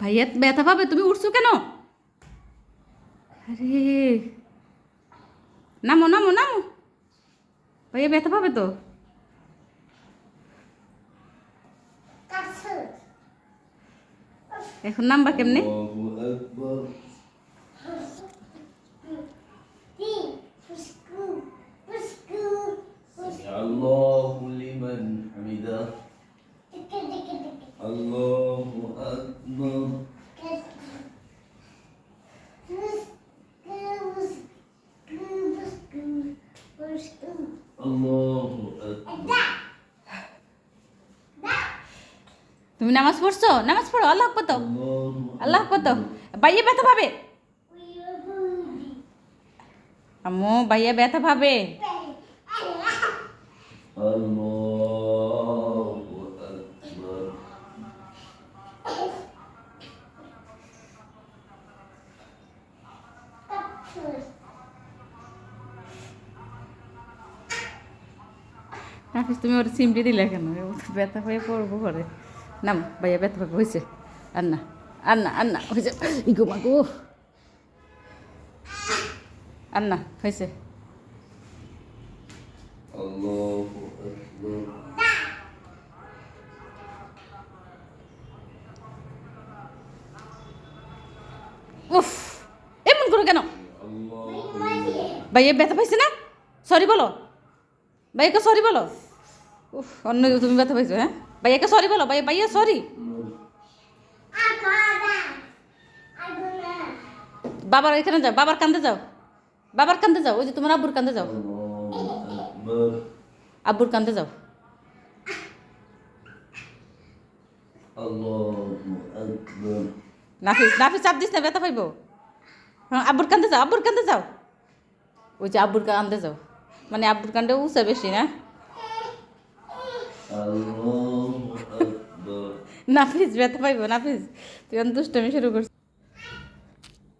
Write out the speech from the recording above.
ভাইয়া ব্যথা পাবে, তুমি উঠছো কেন? আরে নামো নামো নামো, ভাইয়া ব্যথা পাবে তো। এখন নামবা কেমনে? Allahu liman hamidah. Allahu akbar. Allahu akbar. তুমি নামাজ পড়ছো? নামাজ পড়ো, আল্লাহ আকবার তো, আল্লাহ আকবার তো। ভাইয়া ব্যথা পাবে আম্মু, ভাইয়া ব্যথা পাবে। Allahu akbar. নাফিস, তুমি ওর সিমটি দিলে কেন? ও তো ব্যথা হয়ে পড়বো ঘরে। নাম, ভাইয়া ব্যথা পাবে, হয়েছে। আর না আর না আর না, হয়েছে। ইগো মাগো, আর না, হয়েছে। Allahu akbar. উফ, এমন করো কেন? Allahu ভাইয়া ব্যথা পাইছে না? সরি বলো, ভাইয়াকে সরি বলো। উফ, অন্য তুমি ব্যথা পাইছো? হ্যাঁ, ভাইয়াকে সরি বলো। ভাইয়া, ভাইয়া সরি। বাবার এখানে যাও, বাবার কান্দে যাও, বাবার কান্দে যাও। ওই যে তোমার আব্বুর কান্দে যাও, akbar. আব্বুর কান্দে যাও। Allahu akbar. নাফিস, নাফিস চাপ দিস না, ব্যথা পাইবো। হ্যাঁ, আব্বুর কান্দে যাও, আব্বুর কান্দে যাও। ওই যে আব্বুর কান্দে যাও, মানে আব্বুর কান্দে উঁচা বেশি না। Allahu akbar. নাফিস ব্যথা পাইবো। নাফিস, তুই দুষ্টামি শুরু করছিস।